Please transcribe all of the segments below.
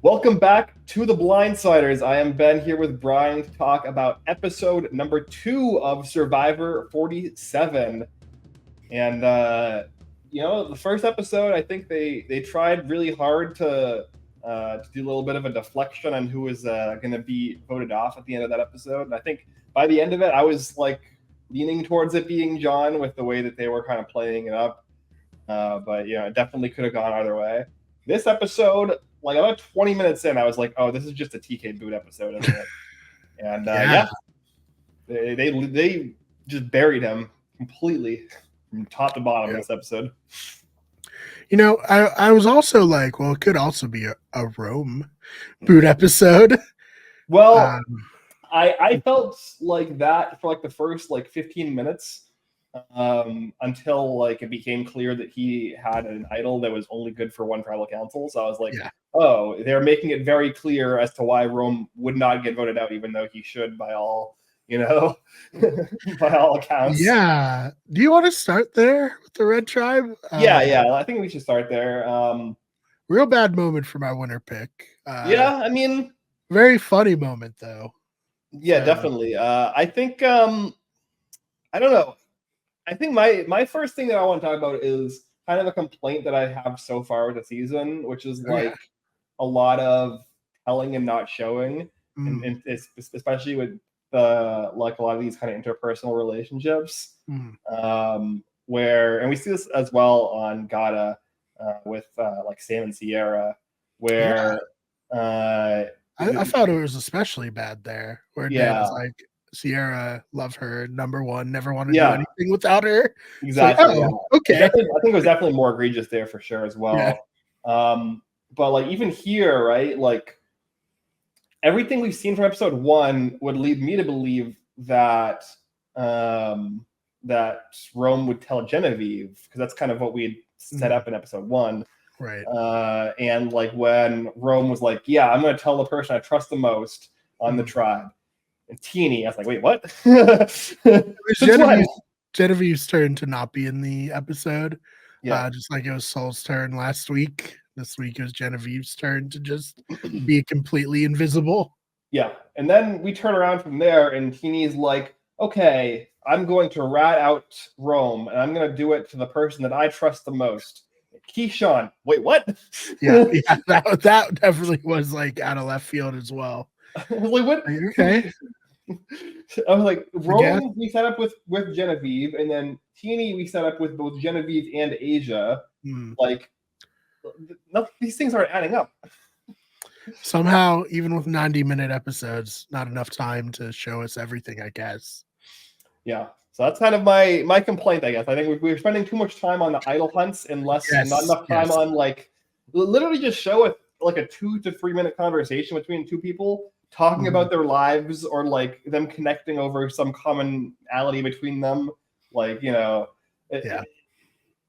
Welcome back to the Blindsiders. I am Ben here with Brian to talk about episode number 2 of Survivor 47. And the first episode, I think they tried really hard to do a little bit of a deflection on who was going to be voted off at the end of that episode. And I think by the end of it, I was like leaning towards it being John with the way that they were kind of playing it up. But it definitely could have gone either way. This episode, like about 20 minutes in, I was like, "Oh, this is just a TK boot episode, isn't it?" And they just buried him completely from top to bottom in this episode. I was also like, well, it could also be a Rome boot episode. Well, I felt like that for like the first 15 minutes. Until it became clear that he had an idol that was only good for one tribal council. So I was like, oh, they're making it very clear as to why Rome would not get voted out, even though he should by all, by all accounts. Yeah. Do you want to start there with the Red Tribe? Yeah. I think we should start there. Real bad moment for my winner pick. I mean, very funny moment though. Yeah, definitely. I think I don't know. I think my first thing that I want to talk about is kind of a complaint that I have so far with the season, which is a lot of telling and not showing, and it's especially with a lot of these kind of interpersonal relationships, where, and we see this as well on Gata with Sam and Sierra, where I thought it was especially bad there, where Dan was like, Sierra, love her, number one, never want to do anything without her. Exactly. Okay. I think it was definitely more egregious there for sure as well. Yeah. But even here, right, everything we've seen from episode 1 would lead me to believe that that Rome would tell Genevieve, because that's kind of what we had set up in episode 1. Right. And when Rome was like, yeah, I'm going to tell the person I trust the most on the tribe. And Teeny, I was like, wait, what? It was Genevieve's turn to not be in the episode. Yeah. Just like it was Saul's turn last week. This week it was Genevieve's turn to just be completely invisible. Yeah. And then we turn around from there, and Teeny's like, okay, I'm going to rat out Rome, and I'm going to do it to the person that I trust the most. Keyshawn. Wait, what? Yeah, that definitely was out of left field as well. Like, what? Okay. I was like, Rome we set up with Genevieve, and then Teeny we set up with both Genevieve and Asia. These things aren't adding up. Somehow, even with 90-minute episodes, not enough time to show us everything, I guess. Yeah. So that's kind of my complaint, I guess. I think we're spending too much time on the idol hunts and not enough time on literally just show it a 2 to 3 minute conversation between two people talking about their lives, or them connecting over some commonality between them.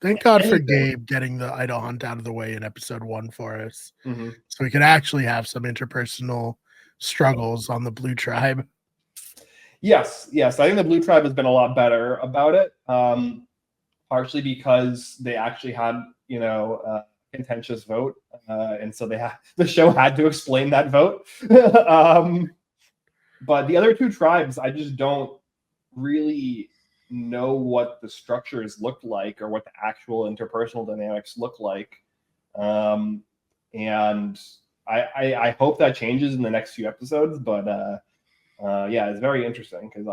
Thank God for Gabe getting the idol hunt out of the way in episode 1 for us. So we could actually have some interpersonal struggles on the Blue Tribe. Yes. I think the Blue Tribe has been a lot better about it. Partially because they actually had, contentious vote, and so the show had to explain that vote. But the other two tribes, I just don't really know what the structures look like, or what the actual interpersonal dynamics look like. And I hope that changes in the next few episodes. But it's very interesting, because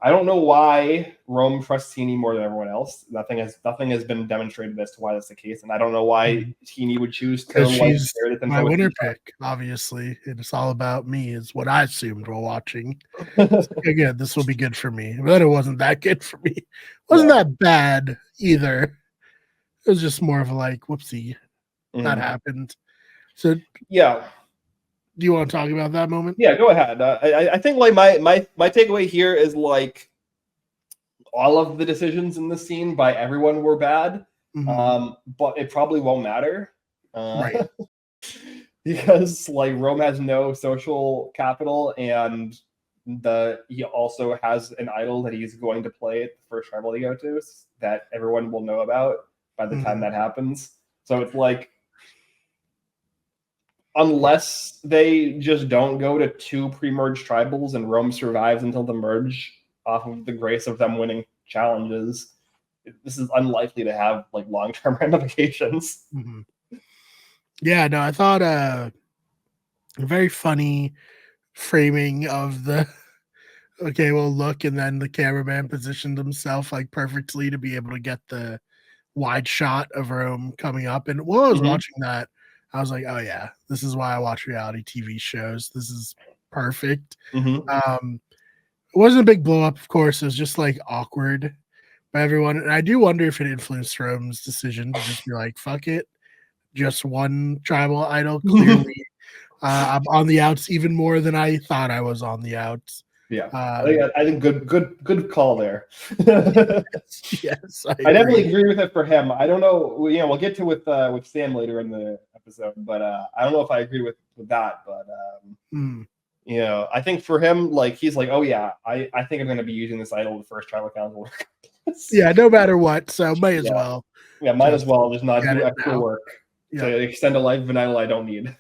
I don't know why Rome trusts Teeny more than everyone else. Nothing has been demonstrated as to why that's the case, and I don't know why Teeny would choose to she's my winner pick. Obviously, it's all about me, is what I assumed while watching. Again, this will be good for me, but it wasn't that good for me. It wasn't that bad either. It was just more of a whoopsie, that happened. So do you want to talk about that moment? Yeah, go ahead. I think my takeaway here is all of the decisions in the scene by everyone were bad, but it probably won't matter, right? Because Rome has no social capital, and he also has an idol that he's going to play at the first tribal he goes to that everyone will know about by the time that happens. So it's unless they just don't go to 2 pre-merge tribals and Rome survives until the merge off of the grace of them winning challenges, this is unlikely to have like long-term ramifications. Mm-hmm. Yeah, no, I thought a very funny framing of the okay, well, look, and then the cameraman positioned himself like perfectly to be able to get the wide shot of Rome coming up. And while I was watching that, I was like, oh yeah, this is why I watch reality TV shows. This is perfect. It wasn't a big blow up, of course. It was just like awkward by everyone. And I do wonder if it influenced Rome's decision to just be like, fuck it. Just one tribal idol. Clearly, I'm on the outs even more than I thought I was on the outs. Yeah, I think good call there. Yes, I definitely agree with it for him. I don't know. We'll get to with Sam later in the episode, but I don't know if I agree with that. But I think for him, like he's like, oh yeah, I think I'm going to be using this idol the first tribal council. Yeah, no matter what. So might as well. Yeah, might as well just not do extra work to extend a life of an idol I don't need.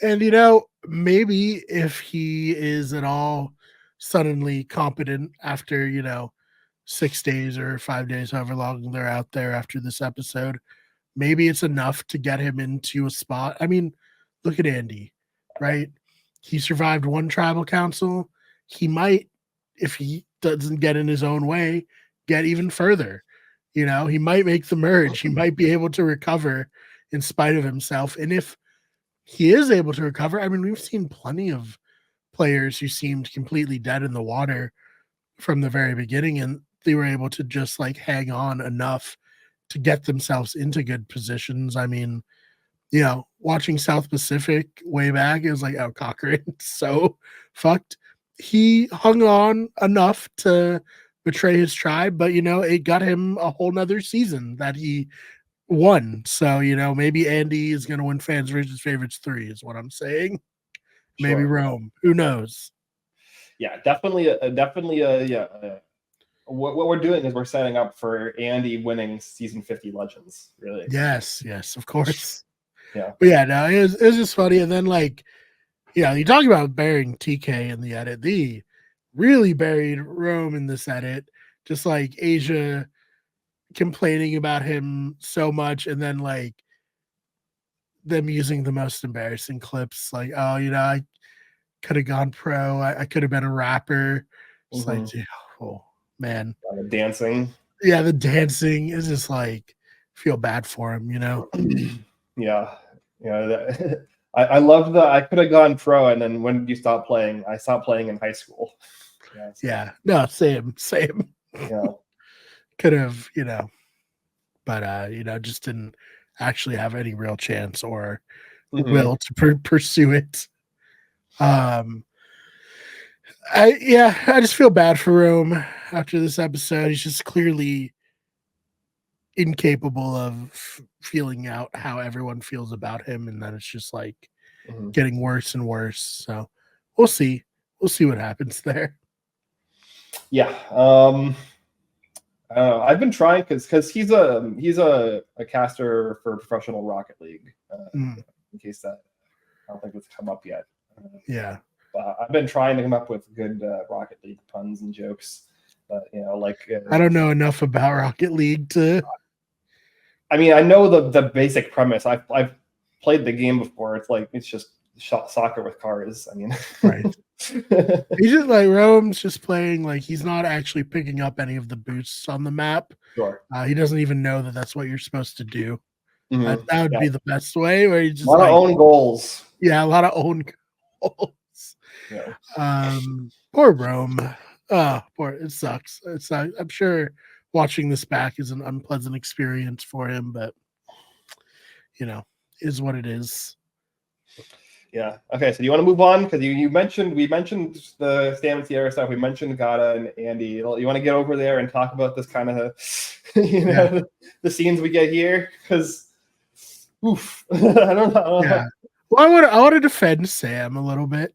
And maybe if he is at all suddenly competent after 6 days or 5 days, however long they're out there after this episode, maybe it's enough to get him into a spot. I mean, look at Andy, right? He survived one tribal council. He might, if he doesn't get in his own way, get even further. He might make the merge. He might be able to recover in spite of himself. And if he is able to recover, I mean, we've seen plenty of players who seemed completely dead in the water from the very beginning, and they were able to just like hang on enough to get themselves into good positions. I mean, watching South Pacific way back, it was like, oh, Cochran, so fucked. He hung on enough to betray his tribe, but it got him a whole nother season that he won. So maybe Andy is going to win Fans versus Favorites 3 is what I'm saying. Sure. Maybe Rome, who knows? Yeah, definitely what we're doing is we're setting up for Andy winning season 50 Legends, really. Yes, of course. Yeah, but yeah, no, it was just funny. And then you talk about burying TK in the edit. They really buried Rome in this edit, just like Asia complaining about him so much, and then like them using the most embarrassing clips, like, oh, I could have gone pro, I could have been a rapper. It's like, dude, oh man, the dancing. Yeah, the dancing is just like, feel bad for him, Yeah. I love I could have gone pro, and then when did you stop playing? I stopped playing in high school. Yeah, no, same. Yeah. Could have, but just didn't actually have any real chance or will to pursue it. I just feel bad for Rome after this episode. He's just clearly incapable of feeling out how everyone feels about him, and then it's just like getting worse and worse. So we'll see what happens there. Yeah. I don't know. I've been trying because he's a caster for Professional Rocket League. In case that I don't think it's come up yet. Yeah. But I've been trying to come up with good Rocket League puns and jokes. But I don't know enough about Rocket League to. I mean, I know the basic premise. I've played the game before. It's just soccer with cars. I mean, right. He's just like Rome's just playing like he's not actually picking up any of the boosts on the map. Sure. He doesn't even know that that's what you're supposed to do. That would be the best way. Where you just a lot of own goals. Yeah, a lot of own goals. Yeah. Poor Rome. It sucks. I'm sure watching this back is an unpleasant experience for him, but is what it is. Yeah. Okay. So do you want to move on? Because we mentioned the Stam and Sierra stuff. We mentioned Gata and Andy. You want to get over there and talk about this kind of, the scenes we get here? Because, oof, I don't know. Yeah. Well, I want to defend Sam a little bit.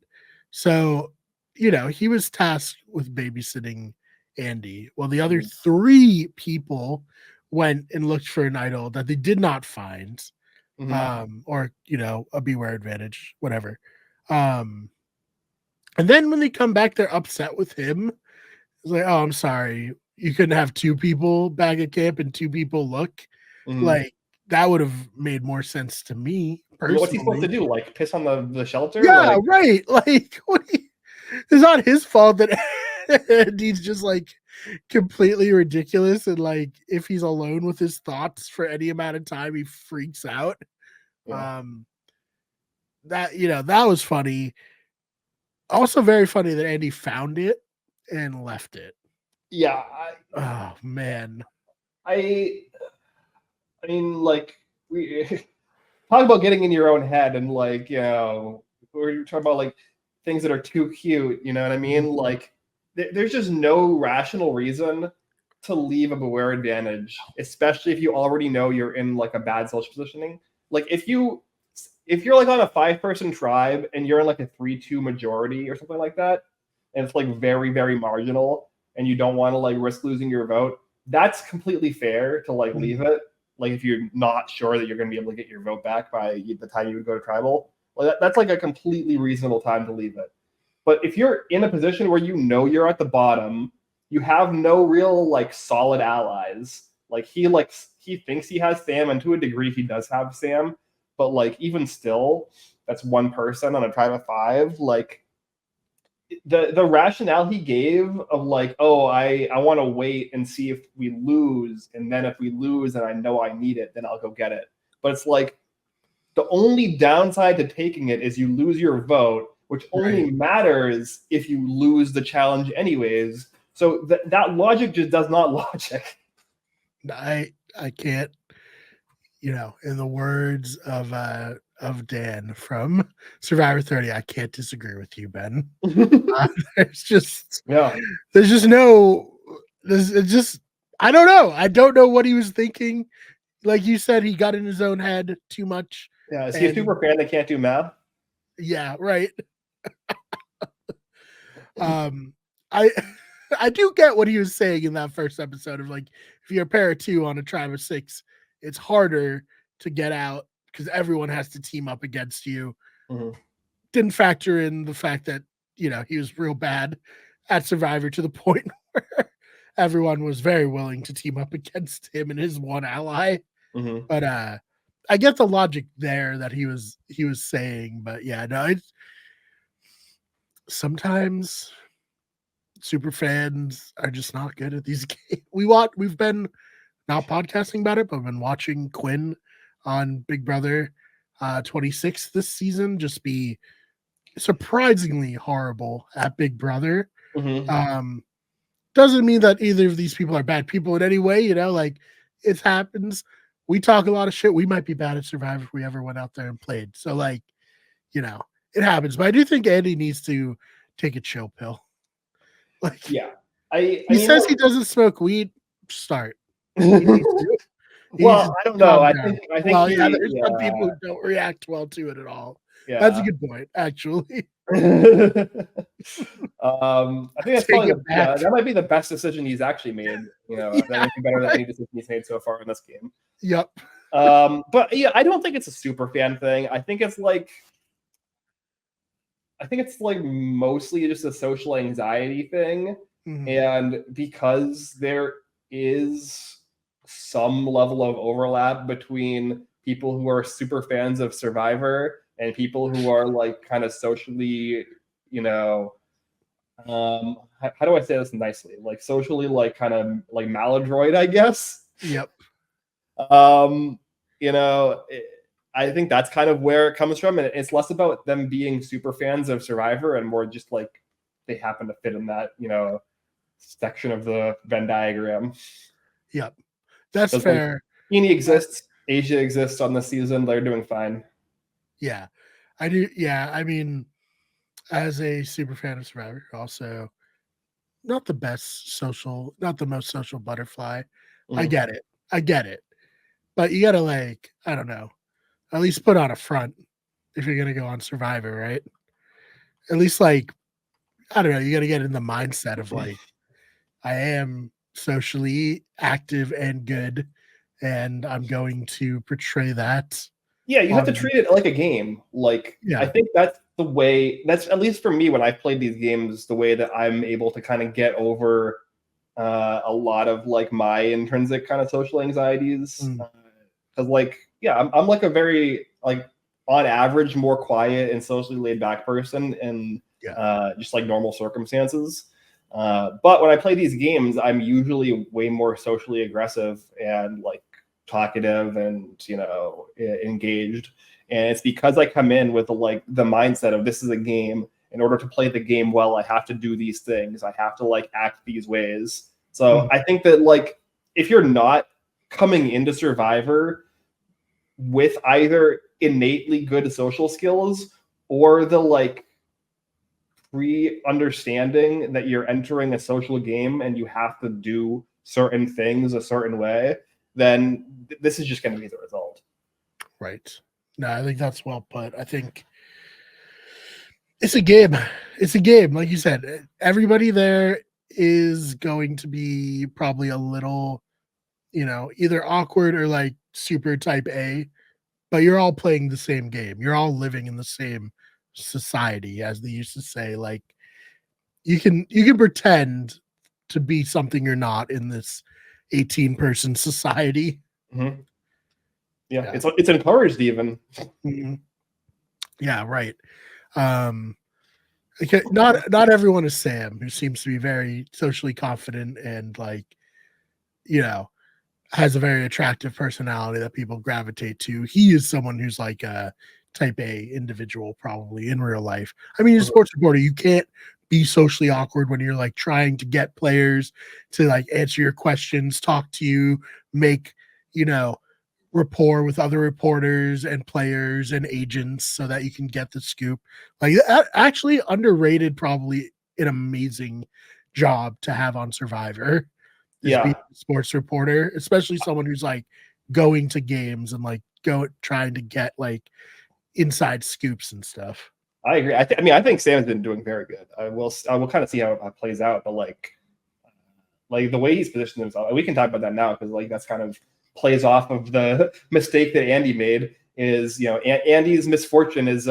So, he was tasked with babysitting Andy. Well, the other 3 people went and looked for an idol that they did not find. or a beware advantage, whatever. And then when they come back, they're upset with him. It's like, oh, I'm sorry, you couldn't have two people back at camp and two people look. Like that would have made more sense to me personally. What's he supposed to do? Like piss on the shelter? Yeah, right. Like it's not his fault that Andy's just like completely ridiculous, and like if he's alone with his thoughts for any amount of time, he freaks out. Yeah. That was funny. Also very funny that Andy found it and left it. Yeah. Oh man. I mean, like, we talk about getting in your own head, and like, we're talking about like things that are too cute, you know what I mean? Like, there's just no rational reason to leave a beware advantage, especially if you already know you're in like a bad social positioning. Like, if you're like on a 5-person tribe and you're in like a 3-2 majority or something like that, and it's like very, very marginal, and you don't want to like risk losing your vote, that's completely fair to like leave it. Like, if you're not sure that you're going to be able to get your vote back by the time you would go to tribal, like that's like a completely reasonable time to leave it. But if you're in a position where you know you're at the bottom, you have no real like solid allies. Like he thinks he has Sam, and to a degree he does have Sam, but like even still, that's one person on a tribe of 5. Like the rationale he gave of like, oh, I want to wait and see if we lose, and then if we lose and I know I need it, then I'll go get it. But it's like the only downside to taking it is you lose your vote, which only matters if you lose the challenge anyways. So that logic just does not logic. I can't, in the words of Dan from Survivor 30, I can't disagree with you, Ben. There's just I don't know. I don't know what he was thinking. Like you said, he got in his own head too much. Yeah, is he a super fan that can't do math? Yeah, right. I do get what he was saying in that first episode of like, if you're a pair of 2 on a tribe of 6, it's harder to get out because everyone has to team up against you. Didn't factor in the fact that he was real bad at Survivor to the point where everyone was very willing to team up against him and his one ally. But I get the logic there that he was saying. But yeah, no, sometimes super fans are just not good at these games. We've been not podcasting about it, but I've been watching Quinn on Big Brother 26 this season just be surprisingly horrible at Big Brother. Doesn't mean that either of these people are bad people in any way, like it happens. We talk a lot of shit. We might be bad at Survivor if we ever went out there and played. So like, it happens. But I do think Andy needs to take a chill pill. Like, yeah, he says he doesn't smoke weed. Start. Well, I don't know. I think there's some people who don't react well to it at all. Yeah, that's a good point, actually. I think that's probably that might be the best decision he's actually made. That might be better than any decision he's made so far in this game. Yep. But yeah, I don't think it's a super fan thing. I think it's like mostly just a social anxiety thing. And because there is some level of overlap between people who are super fans of Survivor and people who are like kind of socially, how do I say this nicely? Like socially, like kind of like maladroit, I guess. Yep. I think that's kind of where it comes from, and it's less about them being super fans of Survivor and more just like they happen to fit in that section of the Venn diagram. Yep, that's fair. Like, Heaney exists, Asia exists on this season. They're doing fine. Yeah, I do. Yeah, I mean, as a super fan of Survivor, also not the most social butterfly. I get it, but you gotta like, I don't know, at least put on a front if you're gonna go on Survivor, right? At least like, I don't know, you gotta get in the mindset of like, I am socially active and good, and I'm going to portray that Yeah, you have to treat it like a game. Like, Yeah. I think that's the way, that's at least for me when I've played these games, the way that I'm able to kind of get over a lot of like my intrinsic kind of social anxieties. Because like, yeah, I'm like a very like on average more quiet and socially laid back person in just like normal circumstances. But when I play these games, I'm usually way more socially aggressive and like talkative and engaged. And it's because I come in with like the mindset of this is a game. In order to play the game well, I have to do these things. I have to like act these ways. So I think that like if you're not coming into Survivor with either innately good social skills or the like pre-understanding that you're entering a social game and you have to do certain things a certain way, then this is just going to be the result. Right. No, I think that's well put. I think it's a game. It's a game. Like you said, everybody there is going to be probably a little, either awkward or like super type A, but you're all playing the same game. You're all living in the same society, as they used to say. Like you can pretend to be something you're not in this 18-person society. Mm-hmm. Yeah, it's encouraged even. Mm-hmm. Yeah, right. Not everyone is Sam, who seems to be very socially confident and like, has a very attractive personality that people gravitate to. He is someone who's like a type A individual, probably in real life. I mean, you're a sports reporter. You can't be socially awkward when you're like trying to get players to like answer your questions, talk to you, make, rapport with other reporters and players and agents so that you can get the scoop. Like actually underrated, probably an amazing job to have on Survivor. Being a sports reporter, especially someone who's like going to games and like trying to get like inside scoops and stuff. I agree. I think Sam's been doing very good. I will kind of see how it plays out, but like the way he's positioned himself, we can talk about that now because like that's kind of plays off of the mistake that Andy made. Is Andy's misfortune is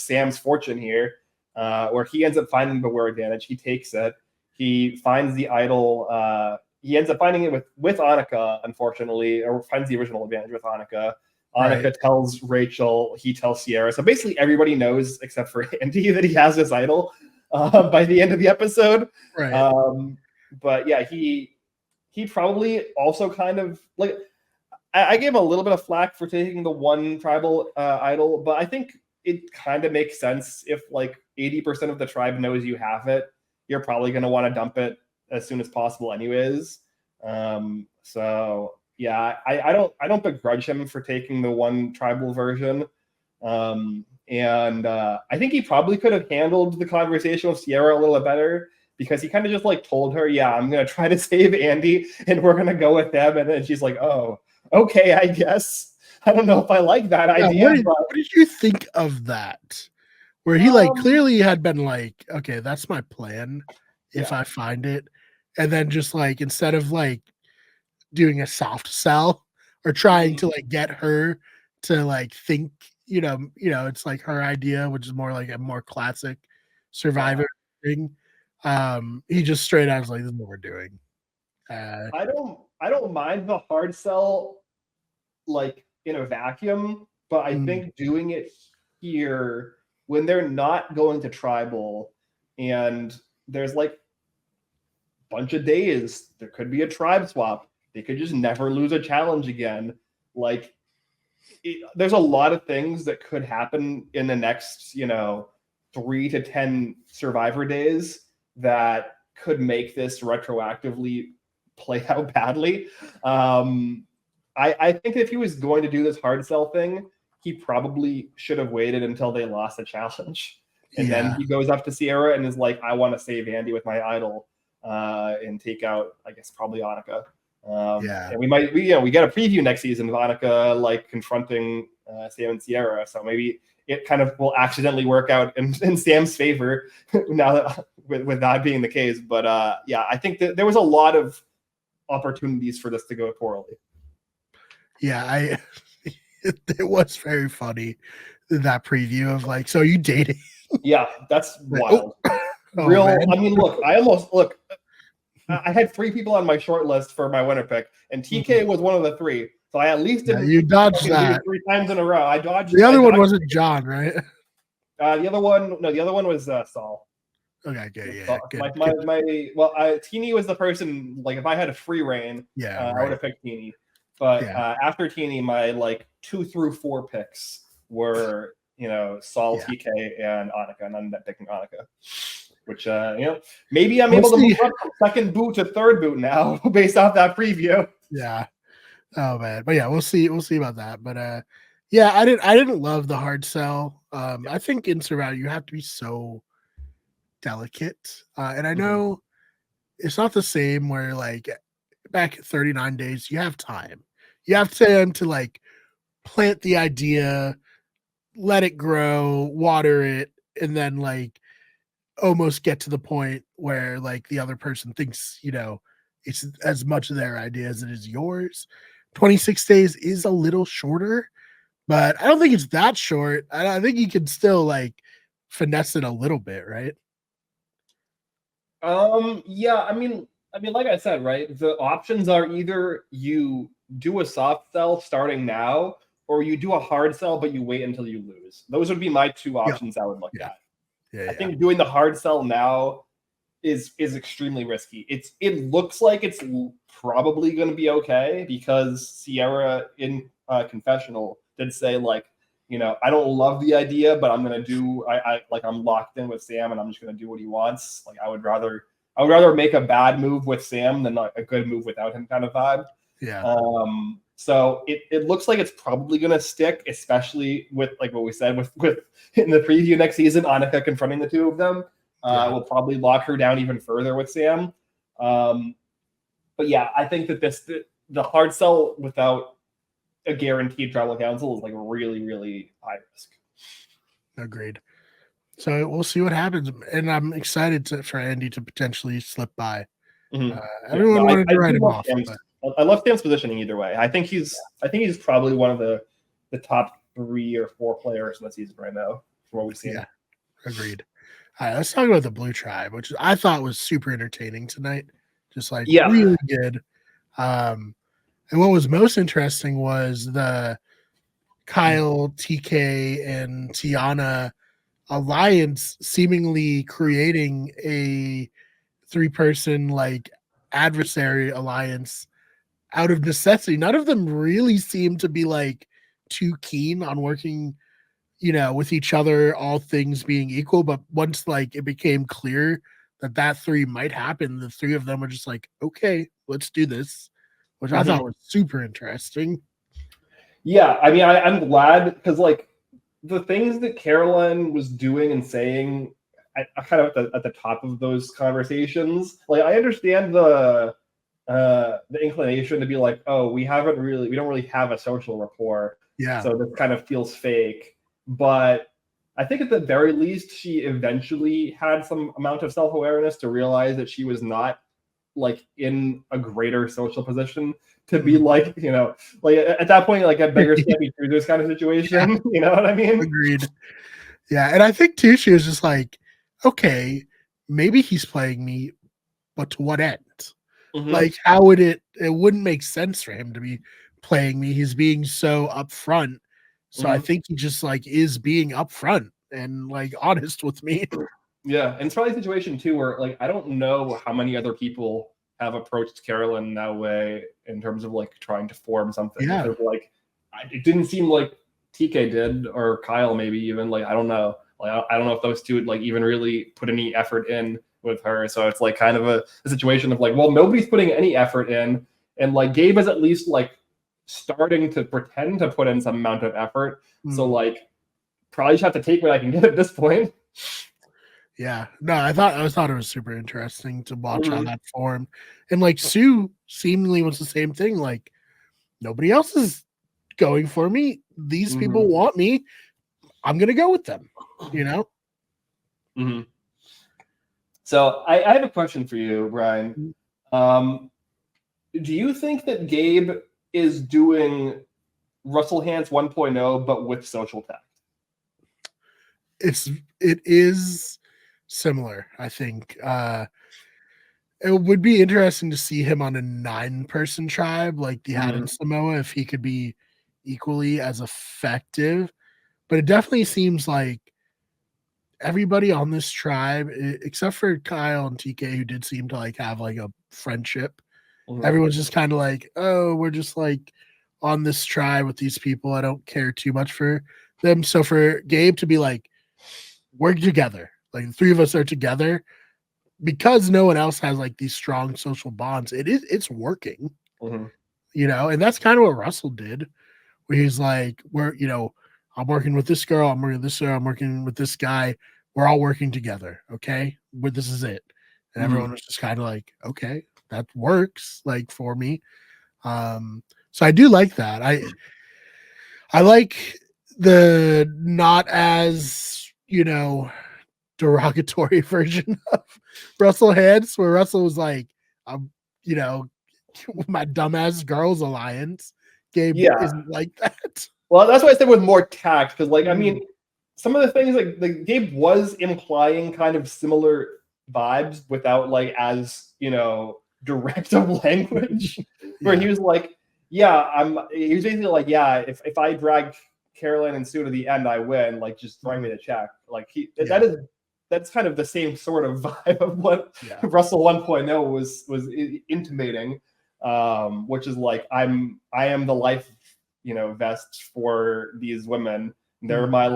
Sam's fortune here, where he ends up finding the war advantage. He takes it. He finds the idol. He ends up finding it with Annika, unfortunately, or finds the original advantage with Annika. Annika tells Rachel, he tells Sierra. So basically everybody knows except for Andy that he has this idol by the end of the episode. Right. But yeah, he probably also kind of like, I gave him a little bit of flack for taking the one tribal idol, but I think it kind of makes sense if like 80% of the tribe knows you have it, you're probably going to want to dump it as soon as possible anyways. So yeah, I don't begrudge him for taking the one tribal version. And I think he probably could have handled the conversation with Sierra a little bit better because he kind of just like told her, yeah, I'm going to try to save Andy and we're going to go with them. And then she's like, oh, okay, I guess. I don't know if I like that idea. What did you think of that? Where he like clearly had been like, okay, that's my plan if I find it. And then just like, instead of like doing a soft sell or trying to like get her to like think, it's like her idea, which is more like a more classic Survivor thing. He just straight out was like, this is what we're doing. I don't mind the hard sell like in a vacuum, but I think doing it here when they're not going to tribal and there's like a bunch of days, there could be a tribe swap. They could just never lose a challenge again. Like there's a lot of things that could happen in the next, 3 to 10 Survivor days that could make this retroactively play out badly. I think if he was going to do this hard sell thing, he probably should have waited until they lost the challenge. And then he goes up to Sierra and is like, I want to save Andy with my idol and take out, I guess, probably Annika. And we get a preview next season of Annika like confronting Sam and Sierra. So maybe it kind of will accidentally work out in Sam's favor now that with that being the case. But I think that there was a lot of opportunities for this to go poorly. Yeah, it was very funny, that preview of like, so are you dating? Yeah, that's wild. Real. Man. I mean, look, I had 3 people on my short list for my winner pick, and TK was one of the 3. So I at least didn't you dodged that 3 times in a row. I dodged. The other one wasn't John, right? The other one was Saul. Okay, yeah. Teeny was the person. Like, if I had a free reign, right. I would have picked Teeny. But after Teeny, my 2 through 4 picks were Saul, TK, and Annika, and I ended up picking Annika. Which maybe I'm able to move up from second boot to third boot now based off that preview. Yeah. Oh man, but yeah, we'll see about that. But I didn't love the hard sell. I think in Survivor you have to be so delicate, and I know it's not the same where like back at 39 days you have time. You have time to like plant the idea, let it grow, water it, and then like almost get to the point where like the other person thinks it's as much of their idea as it is yours. 26 days is a little shorter, but I don't think it's that short. I think you can still like finesse it a little bit, right? Yeah, I mean, like I said, right, the options are either you do a soft sell starting now, or you do a hard sell but you wait until you lose. Those would be my 2 options I would look at. I think doing the hard sell now is extremely risky. It looks like it's probably going to be okay because Sierra in confessional did say like, I don't love the idea, but I'm going to do. I'm locked in with Sam, and I'm just going to do what he wants. Like I would rather make a bad move with Sam than like a good move without him kind of vibe. Yeah. So it looks like it's probably going to stick, especially with like what we said with in the preview next season, Annika confronting the 2 of them. Will probably lock her down even further with Sam. But yeah, I think that the hard sell without a guaranteed tribal council is like really, really high risk. Agreed. So we'll see what happens, and I'm excited for Andy to potentially slip by. Everyone wanted to write him off. I love Sam's positioning either way. I think he's probably one of the top 3 or 4 players in the season right now from what we've seen. Yeah, agreed. All right, let's talk about the Blue Tribe, which I thought was super entertaining tonight. Just like really good. And what was most interesting was the Kyle, TK, and Tiana alliance seemingly creating a 3-person like adversary alliance out of necessity. None of them really seem to be like too keen on working, with each other, all things being equal. But once like it became clear that 3 might happen, the 3 of them were just like, okay, let's do this, which I thought was super interesting. Yeah, I mean, I'm glad because like the things that Caroline was doing and saying kind of at the top of those conversations, like I understand the inclination to be like, oh, we don't really have a social rapport. Yeah. So this kind of feels fake. But I think at the very least, she eventually had some amount of self-awareness to realize that she was not like in a greater social position to be like, like at that point, like a beggars can't be choosers kind of situation. Yeah. You know what I mean? Agreed. Yeah. And I think too, she was just like, okay, maybe he's playing me, but to what end? Like, how would it wouldn't make sense for him to be playing me. He's being so upfront. So I think he just like is being upfront and like honest with me. Yeah. And it's probably a situation too where like I don't know how many other people have approached Carolyn that way in terms of like trying to form something. Yeah. Like it didn't seem like TK did, or Kyle maybe even. Like I don't know. Like I don't know if those two would like even really put any effort in with her. So it's like kind of a situation of like, well, nobody's putting any effort in, and like Gabe is at least like starting to pretend to put in some amount of effort. So like probably just have to take what I can get at this point. Yeah, no, I thought it was super interesting to watch how that formed. And like Sue seemingly was the same thing. Like nobody else is going for me. These people want me. I'm gonna go with them, you know? So I have a question for you, Brian. Do you think that Gabe is doing Russell Hantz 1.0, but with social tact. It is similar, I think. It would be interesting to see him on a 9-person tribe like they had in Samoa, if he could be equally as effective. But it definitely seems like everybody on this tribe, except for Kyle and TK, who did seem to like have like a friendship, everyone's just kind of like, oh, we're just like on this tribe with these people. I don't care too much for them. So for Gabe to be like, we're together, like the three of us are together, because no one else has like these strong social bonds, it's working, you know. And that's kind of what Russell did, where he's like, I'm working with this girl, I'm working with this girl, I'm working with this guy, we're all working together, okay, but this is it. And everyone was just kind of like, okay, that works, like, for me. So I do like that. I like the not as, derogatory version of Russell Hantz, where Russell was like, my dumbass girls alliance. Gabe isn't like that. Well, that's why I said with more tact, because I mean, some of the things like Gabe was implying kind of similar vibes without like as direct of language, where he was like, he was basically like, if I drag Caroline and Sue to the end, I win. Like, just throwing me the check. Like that's kind of the same sort of vibe of what Russell 1.0 was intimating, which is like, I am the life vest for these women. They're my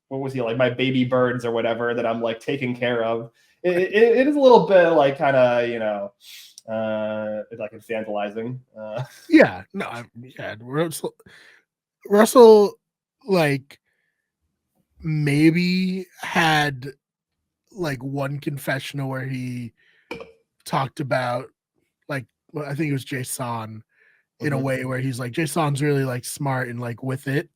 what was he like, my baby birds or whatever that I'm like taking care of. It is a little bit like kind of like infantilizing. Russell like maybe had like one confessional where he talked about like, I think it was Jason, in a way where he's like, Jason's really like smart and like with it.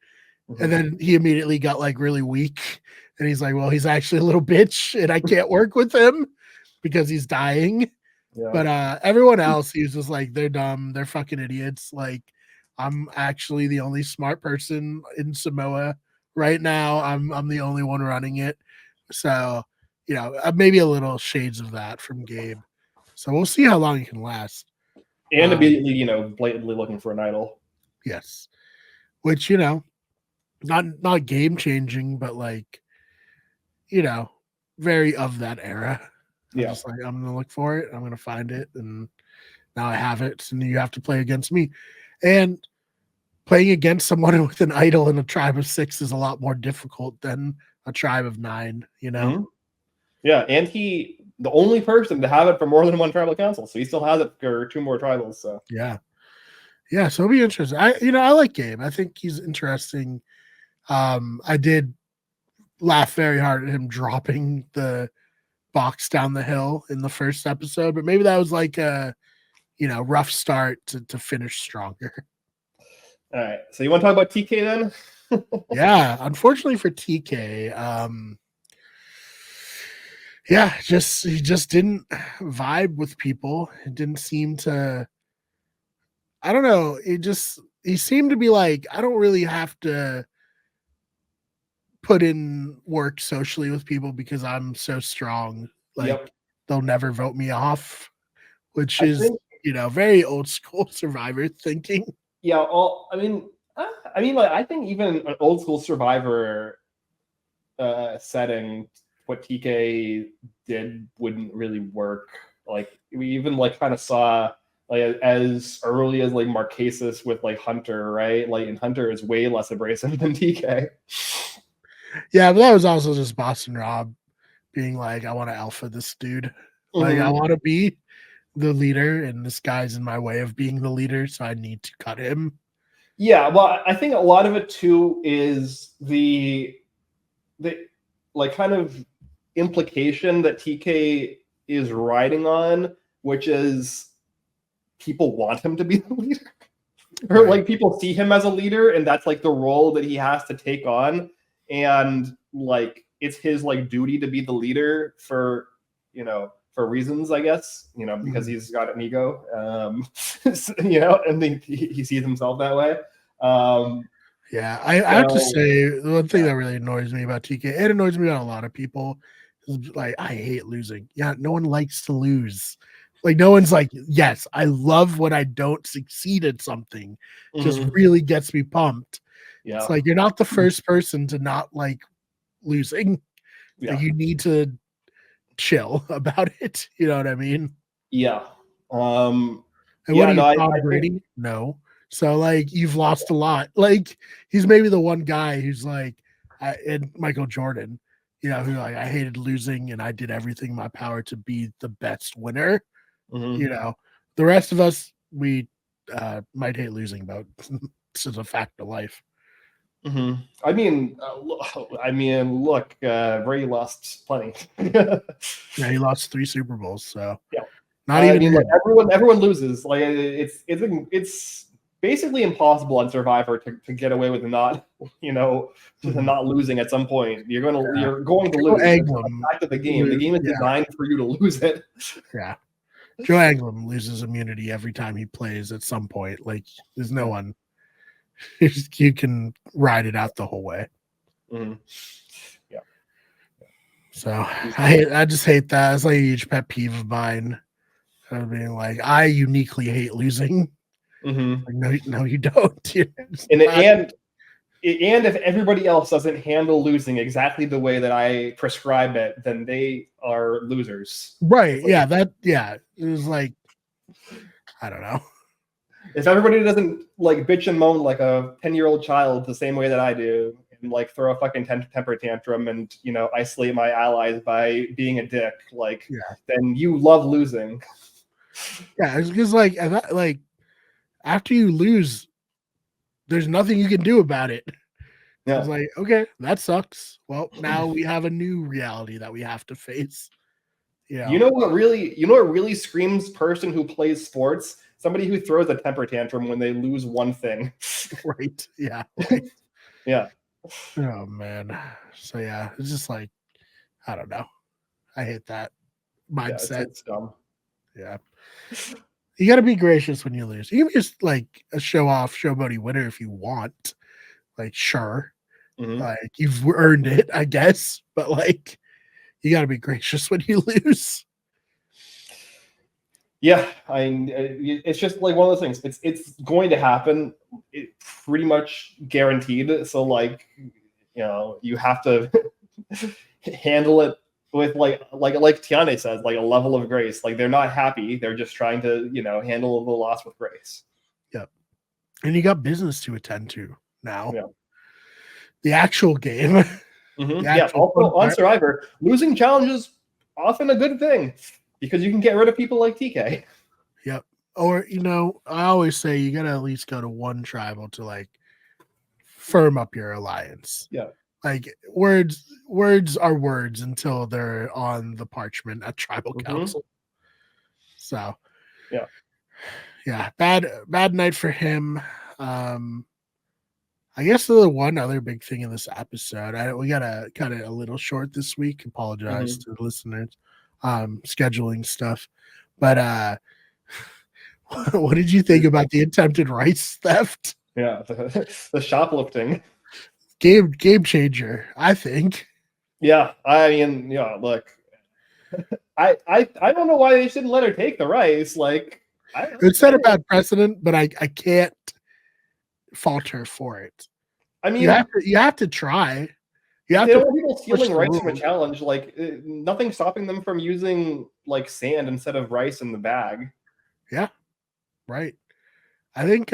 And then he immediately got like really weak. And he's like, well, he's actually a little bitch and I can't work with him because he's dying. Yeah. But everyone else, he was just like, they're dumb. They're fucking idiots. Like, I'm actually the only smart person in Samoa right now. I'm the only one running it. So, maybe a little shades of that from Gabe. So we'll see how long he can last. And immediately, blatantly looking for an idol. Yes. Which, not game changing, but like, very of that era. I'm just like, I'm gonna look for it, I'm gonna find it, and now I have it, and you have to play against me. And playing against someone with an idol in a tribe of 6 is a lot more difficult than a tribe of 9, Yeah, and the only person to have it for more than one tribal council, so he still has it for 2 more tribals. So yeah, so it'll be interesting. I like Gabe. I think he's interesting. I did laugh very hard at him dropping the box down the hill in the first episode, but maybe that was like a rough start to finish stronger. All right, so you want to talk about TK then? Yeah, unfortunately for TK, he just didn't vibe with people. It didn't seem to, I don't know, he seemed to be like, I don't really have to put in work socially with people because I'm so strong. Like, they'll never vote me off, which is very old school Survivor thinking. Yeah, I mean, like, I think even an old school Survivor setting, what TK did wouldn't really work. Like, we even like kind of saw like as early as like Marquesas with like Hunter, right? Like, and Hunter is way less abrasive than TK. Yeah, but that was also just Boston Rob being like, I want to alpha this dude. Like, I want to be the leader, and this guy's in my way of being the leader, so I need to cut him. Yeah, well, I think a lot of it too is the like kind of implication that TK is riding on, which is people want him to be the leader. Or like people see him as a leader, and that's like the role that he has to take on. And like it's his like duty to be the leader for reasons, I guess, because he's got an ego, and he sees himself that way. Yeah, I have to say the one thing that really annoys me about TK, it annoys me about a lot of people, is like I hate losing. Yeah, no one likes to lose. Like no one's like, yes, I love when I don't succeed at something. Just really gets me pumped. Yeah. It's like you're not the first person to not like losing. Yeah. Like you need to chill about it. You know what I mean? Yeah. And Yeah, what are you, no, Tom I Brady? think, No. So like you've lost a lot. Like he's maybe the one guy who's like, and Michael Jordan, you know, who like I hated losing and I did everything in my power to be the best winner. You know, the rest of us we might hate losing, but this is a fact of life. I mean, look, Brady lost plenty. Yeah, he lost 3 Super Bowls, so Yeah. not even like him. everyone loses. Like it's basically impossible on Survivor to get away with not, not losing at some point. You're going to Joe lose. It's Anglim back to the game. The game is designed for you to lose it. Yeah. Joe Anglim loses immunity every time he plays at some point. Like there's no one you can ride it out the whole way. Yeah. So I just hate that. It's like a huge pet peeve of mine. Of being like, I uniquely hate losing. Like, no, you don't. And if everybody else doesn't handle losing exactly the way that I prescribe it, then they are losers. Right. Yeah. It was like, I don't know. If everybody doesn't like bitch and moan like a 10-year-old child the same way that I do, and like throw a fucking temper tantrum and, isolate my allies by being a dick, then you love losing. Yeah. It's because like after you lose, there's nothing you can do about it. Yeah. It's like, okay, that sucks. Well, now we have a new reality that we have to face. Yeah. You know what really screams person who plays sports? Somebody who throws a temper tantrum when they lose one thing. Right. Yeah. Right. Yeah. Oh man. So yeah, it's just like, I don't know. I hate that mindset. Yeah, it's dumb. Yeah. You got to be gracious when you lose. You can be just like a showboaty winner if you want. Like, sure. Like, you've earned it, I guess. But, like, you got to be gracious when you lose. Yeah. It's just like one of those things. It's going to happen. It's pretty much guaranteed. So, like, you have to handle it with like Tiane says, like a level of grace. Like they're not happy. They're just trying to, handle the loss with grace. Yep. And you got business to attend to now. Yeah. The actual game. Also on Survivor, losing challenges often a good thing because you can get rid of people like TK. Yep. Or, I always say you got to at least go to one tribal to like firm up your alliance. Yeah. Like words are words until they're on the parchment at tribal council. So yeah, bad night for him. I guess the one other big thing in this episode, we got a kind of a little short this week. Apologize to the listeners, scheduling stuff. But what did you think about the attempted rice theft? Yeah, the shoplifting. Game changer, I think. Yeah, I mean, look, I don't know why they shouldn't let her take the rice. Like, it set a bad precedent, but I can't fault her for it. I mean, you have to try. You have to. Want people stealing rice from a challenge, like nothing stopping them from using like sand instead of rice in the bag. Yeah, right. I think.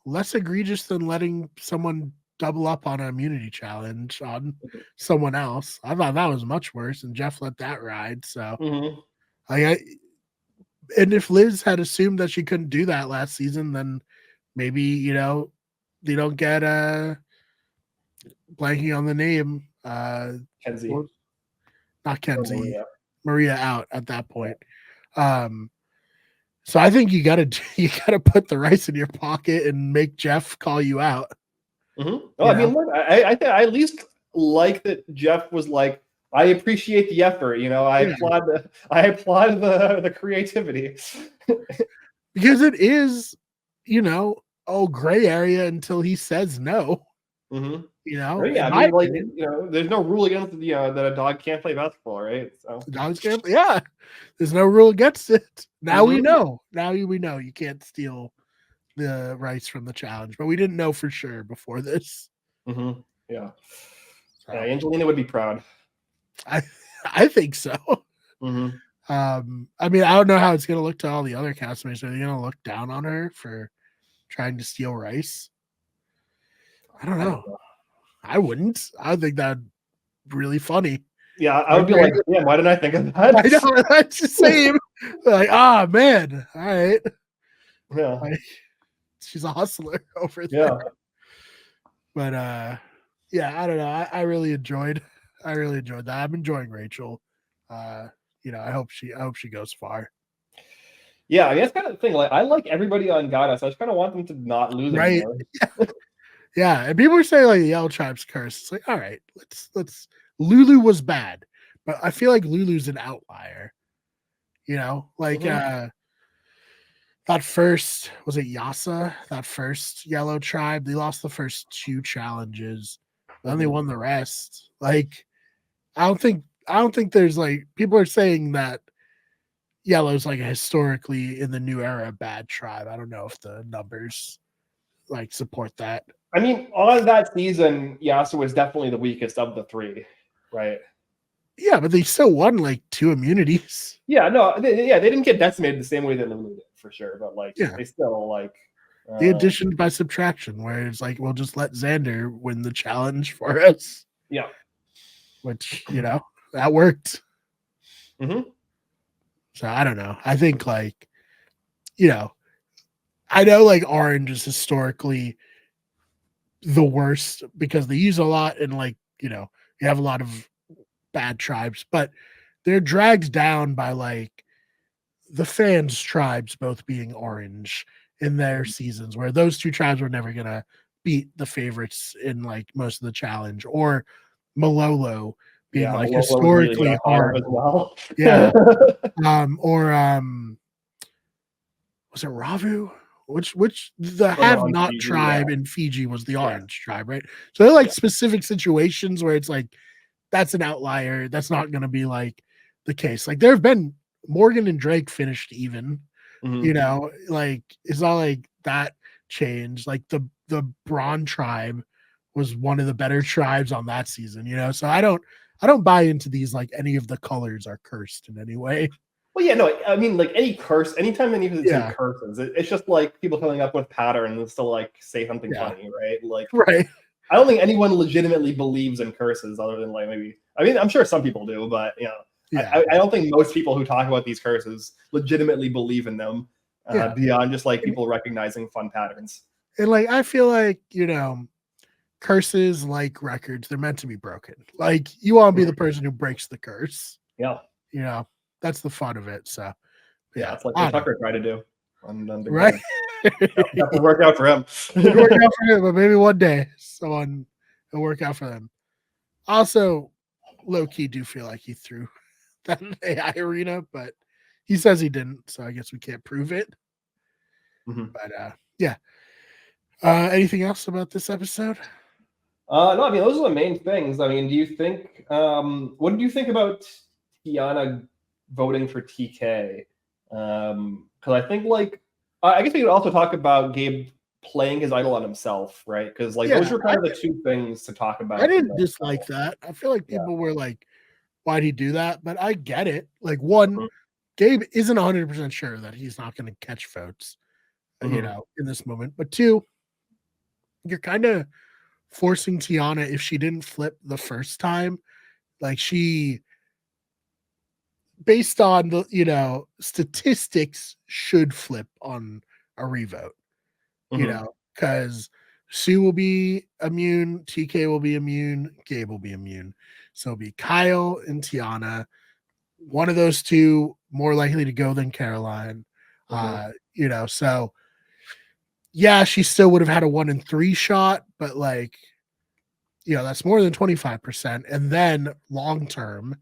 Less egregious than letting someone double up on an immunity challenge on someone else. I thought that was much worse, and Jeff let that ride. So, and if Liz had assumed that she couldn't do that last season, then maybe they don't get blanking on the name. Kenzie, not Kenzie, Maria out at that point. So I think you gotta put the rice in your pocket and make Jeff call you out. Oh, I mean, look, I at least like that Jeff was like, I appreciate the effort. I applaud the creativity because it is gray area until he says no. Mm-hmm. Oh, yeah, I mean, like, there's no rule against that a dog can't play basketball, right? So dogs can't. Yeah, there's no rule against it. Now we Mhm. know. Now we know you can't steal the rights from the challenge, but we didn't know for sure before this. Mm-hmm. Yeah. So, Yeah, Angelina would be proud. I think so. Mm-hmm. I mean, I don't know how it's going to look to all the other castmates. Are they going to look down on her for trying to steal rice? I don't know. I wouldn't. I would think that'd really funny. Yeah, I would be like, yeah, why didn't I think of that? I know, that's the same. Like, man, all right. Yeah. Like, she's a hustler over there. Yeah. But yeah, I don't know. I really enjoyed that. I'm enjoying Rachel. I hope she goes far. Yeah, I mean, that's kind of the thing. Like, I like everybody on Goddess. I just kind of want them to not lose anymore. Yeah, and people are saying like the Yellow Tribe's curse. It's like, all right, let's. Lulu was bad, but I feel like Lulu's an outlier. That first, was it Yasa? That first Yellow Tribe, they lost the first 2 challenges, then they won the rest. Like, I don't think there's like, people are saying that Yellow's like a historically in the new era bad tribe. I don't know if the numbers like support that. I mean, on that season, Yasa was definitely the weakest of the 3, right? Yeah, but they still won like 2 immunities. Yeah, no, they didn't get decimated the same way that Lulu did, for sure. But like, they still like the addition by subtraction, where it's like, we'll just let Xander win the challenge for us. Yeah, which that worked. Mm-hmm. So I don't know. I think like, I know like Orange is historically the worst because they use a lot and like, you have a lot of bad tribes, but they're dragged down by like the fans' tribes both being Orange in their seasons, where those 2 tribes were never gonna beat the favorites in like most of the challenge, or Malolo being like Malolo historically really hard as well. Yeah. Was it Ravu? Which the have not tribe in Fiji was the Orange tribe, right? So they're like specific situations where it's like, that's an outlier. That's not going to be like the case. Like, there have been Morgan and Drake finished even, like, it's not like that changed. Like the Braun tribe was one of the better tribes on that season, so I don't buy into these, like any of the colors are cursed in any way. Well, yeah, no, I mean, like any curse, anytime anything say curses, it's just like people coming up with patterns to like say something funny, right? Like, right. I don't think anyone legitimately believes in curses other than like maybe, I mean, I'm sure some people do, but I don't think most people who talk about these curses legitimately believe in them beyond just like people recognizing fun patterns. And like, I feel like, curses like records, they're meant to be broken. Like, you want to be the person who breaks the curse. Yeah. That's the fun of it. So yeah, it's like what Tucker tried to do. Right. That would work out for him. It work out for him, but maybe one day someone will work out for them. Also, low key do feel like he threw that AI arena, but he says he didn't, so I guess we can't prove it. But yeah. Anything else about this episode? No, I mean, those are the main things. I mean, do you think what do you think about Tiana voting for TK? Because I think like I guess we could also talk about Gabe playing his idol on himself, right? Because like those were kind of the 2 things to talk about. I didn't dislike that. I feel like people were like, why'd he do that? But I get it. Like, one, Gabe isn't 100% sure that he's not going to catch votes, in this moment. But 2, you're kind of forcing Tiana, if she didn't flip the first time, like she, based on the statistics, should flip on a revote, because Sue will be immune, TK will be immune, Gabe will be immune. So it'll be Kyle and Tiana, one of those 2 more likely to go than Caroline. So yeah, she still would have had a 1 in 3 shot, but like, that's more than 25%. And then long term,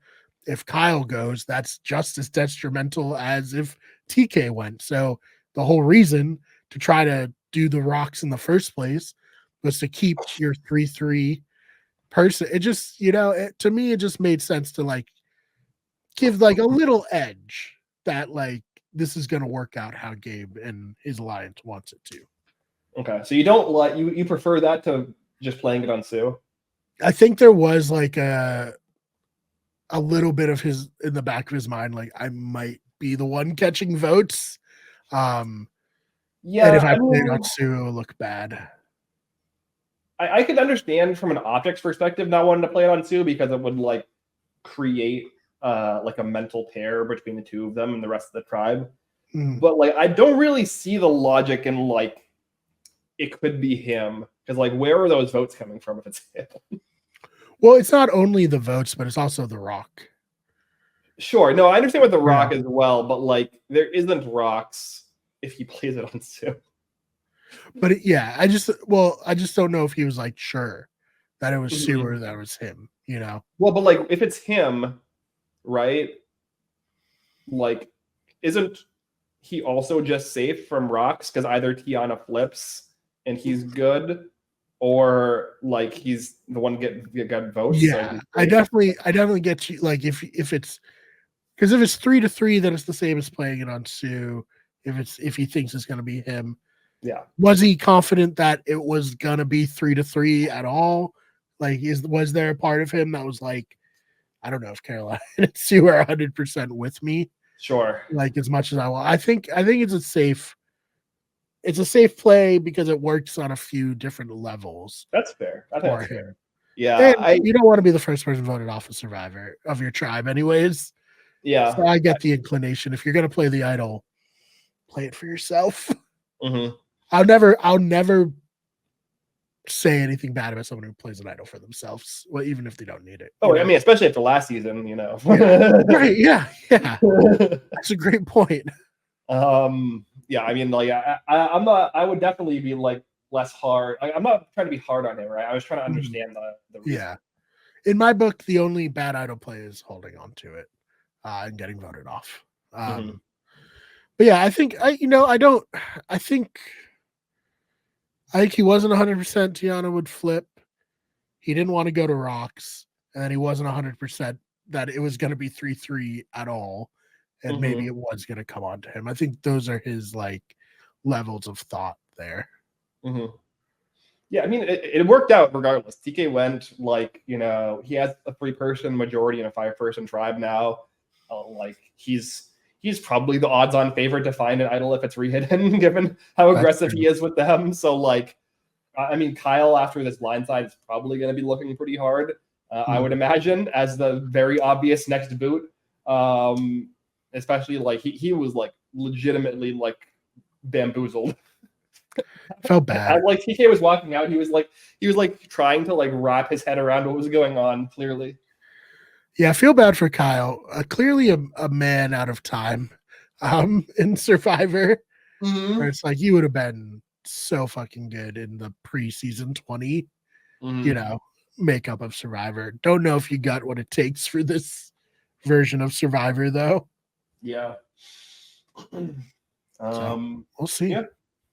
if Kyle goes, that's just as detrimental as if TK went. So the whole reason to try to do the rocks in the first place was to keep your 3-3 person. It just, to me, it just made sense to like give like a little edge that like this is going to work out how Gabe and his alliance wants it to. Okay, so you don't like you prefer that to just playing it on Sue? I think there was like a little bit of his in the back of his mind, like I might be the one catching votes. Yeah, and if I play it on Sue, it will look bad. I could understand from an optics perspective not wanting to play it on Sue because it would like create like a mental pair between the two of them and the rest of the tribe. But like I don't really see the logic in like it could be him because like where are those votes coming from if it's him? Well, it's not only the votes, but it's also the rock. Sure, no, I understand with the rock as well, but like there isn't rocks if he plays it on Sue. But I just don't know if he was like sure that it was Sue or that was him, Well, but like if it's him, right? Like, isn't he also just safe from rocks because either Tiana flips and he's good, or like he's the one get votes? Yeah, so I definitely get you. Like if it's because if it's 3-3, then it's the same as playing it on Sue. If he thinks it's going to be him. Yeah. Was he confident that it was gonna be 3-3 at all? Like, was there a part of him that was like, I don't know if Carolina and Sue are 100% with me? Sure. Like as much as I want. I think it's a safe play because it works on a few different levels. That's fair. I think that's fair. Yeah. And you don't want to be the first person voted off a survivor of your tribe, anyways. Yeah. So I get the inclination. If you're gonna play the idol, play it for yourself. Mm-hmm. I'll never say anything bad about someone who plays an idol for themselves, well, even if they don't need it. Oh, I mean, especially after last season, Yeah. Right? Yeah. That's a great point. Yeah, I mean, like, I'm not. I would definitely be like less hard. I'm not trying to be hard on him, right? I was trying to understand the reason. Yeah. In my book, the only bad idol play is holding on to it and getting voted off. But yeah, I think I think he wasn't 100% Tiana would flip. He didn't want to go to rocks, and then he wasn't 100% that it was going to be 3-3 at all, and maybe it was going to come on to him. I think those are his like levels of thought there. Yeah, I mean, it worked out regardless. TK went like, he has a 3-person majority in a 5-person tribe now. Like he's probably the odds-on favorite to find an idol if it's rehidden, given how aggressive he is with them. So, like, I mean, Kyle after this blindside is probably going to be looking pretty hard. I would imagine as the very obvious next boot. Especially like he was like legitimately like bamboozled. Felt bad. Like TK was walking out, he was like trying to like wrap his head around what was going on. Clearly. Yeah, I feel bad for Kyle. Clearly a man out of time in Survivor. Where it's like you would have been so fucking good in the preseason 20, makeup of Survivor. Don't know if you got what it takes for this version of Survivor though. Yeah. So, we'll see. Yeah,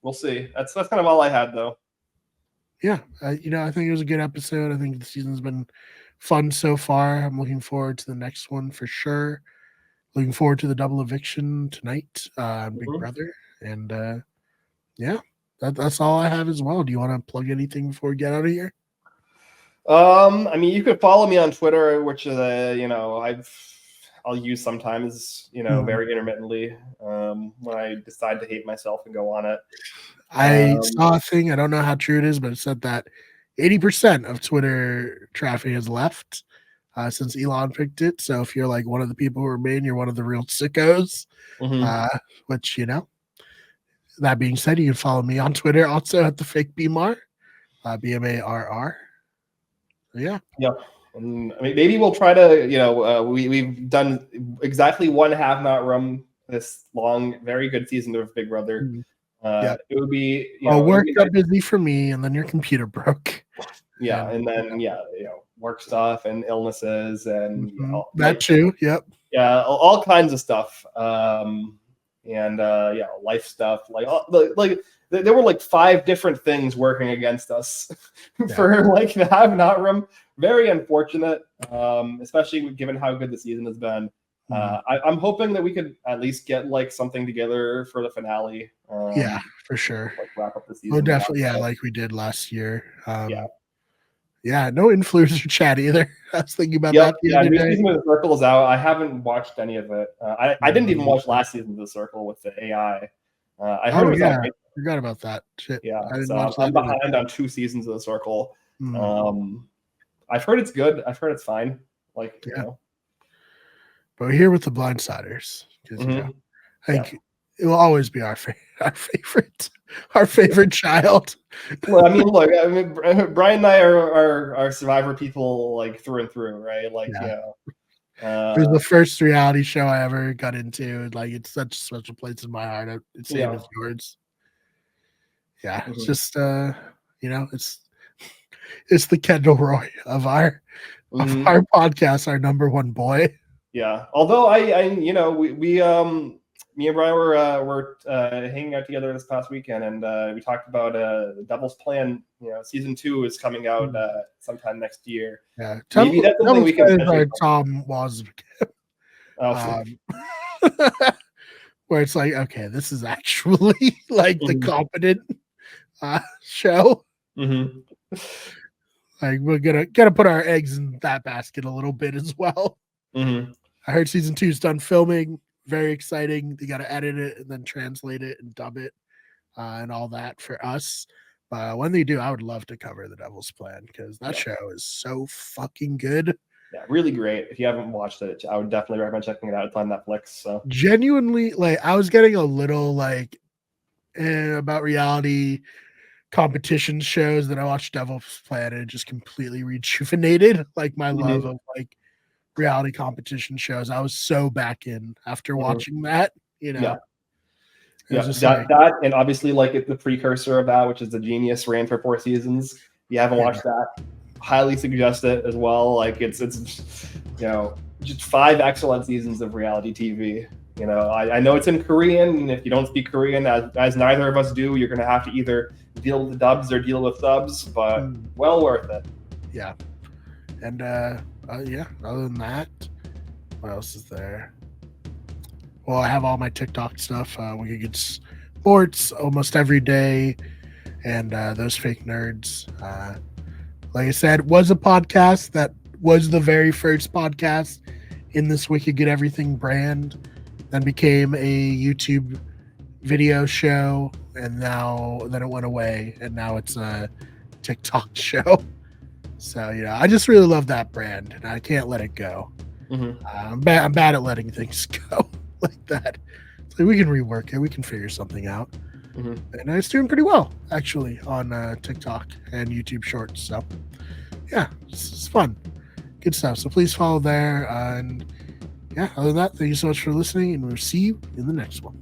we'll see. That's kind of all I had though. Yeah, I think it was a good episode. I think the season's been fun so far. I'm looking forward to the next one for sure. Looking forward to the double eviction tonight, Big Brother, and that's all I have as well. Do you want to plug anything before we get out of here? I mean, you could follow me on Twitter, which I'll use sometimes, very intermittently when I decide to hate myself and go on it. I saw a thing. I don't know how true it is, but it said that 80% of Twitter traffic has left since Elon picked it. So if you're like one of the people who remain, you're one of the real sickos. Which, that being said, you can follow me on Twitter also at the fake BMAR, BMARR. Yeah. Yep. I mean, maybe we'll try to, we've done exactly one have not run this long, very good season of Big Brother. It would be, work got busy for me, and then your computer broke. Yeah, and then work stuff and illnesses and that too. Yep. Yeah, all kinds of stuff. and life stuff. Like there were like 5 different things working against us for like the have not room. Very unfortunate, especially given how good the season has been. I'm hoping that we could at least get like something together for the finale. Yeah, for sure. Like wrap up the season. Oh, definitely. Yeah, like we did last year. Yeah. Yeah, no influencer chat either. I was thinking about that. Yeah, new season of The Circle is out. I haven't watched any of it. I didn't even watch last season of The Circle with the AI. I heard it was I forgot about that. Shit. Yeah, so I'm behind on 2 seasons of The Circle. I've heard it's good. I've heard it's fine. Like, you know. But we're here with the Blindsiders because I think it will always be our favorite child. Well, I mean, look, Brian and I are Survivor people like through and through, right? Like, it was the first reality show I ever got into. Like, it's such a special place in my heart. It's same as yours. Yeah, it's just it's the Kendall Roy of our podcast, our number one boy. Yeah, although me and Brian were hanging out together this past weekend, and we talked about the Devil's Plan. Season 2 is coming out sometime next year. Yeah, maybe that's something we can. Tom was, where it's like, okay, this is actually like the competent show. Like we're gonna put our eggs in that basket a little bit as well. I heard season 2 is done filming. Very exciting. They got to edit it and then translate it and dub it and all that for us. When they do, I would love to cover The Devil's Plan because that show is so fucking good. Yeah, really great. If you haven't watched it, I would definitely recommend checking it out. It's on Netflix. So genuinely, like I was getting a little like about reality competition shows that I watched Devil's Plan and it just completely rejuvenated like my love of like reality competition shows. I was so back in after watching that, that and obviously like the precursor of that, which is The Genius, ran for 4 seasons. If you haven't watched that, highly suggest it as well. Like it's just 5 excellent seasons of reality TV. I know it's in Korean, and if you don't speak Korean, as neither of us do, you're gonna have to either deal with the dubs or deal with subs, but well worth it. Yeah. And other than that, what else is there? Well, I have all my TikTok stuff. We could get sports almost every day, and those fake nerds. Like I said, was a podcast that was the very first podcast in this We Could Get Everything brand, then became a YouTube video show, and then it went away, and now it's a TikTok show. So I just really love that brand, and I can't let it go. I'm bad at letting things go like that. It's like we can rework it, we can figure something out, and it's doing pretty well actually on TikTok and YouTube Shorts. So yeah, it's fun, good stuff. So please follow there, and other than that, thank you so much for listening, and we'll see you in the next one.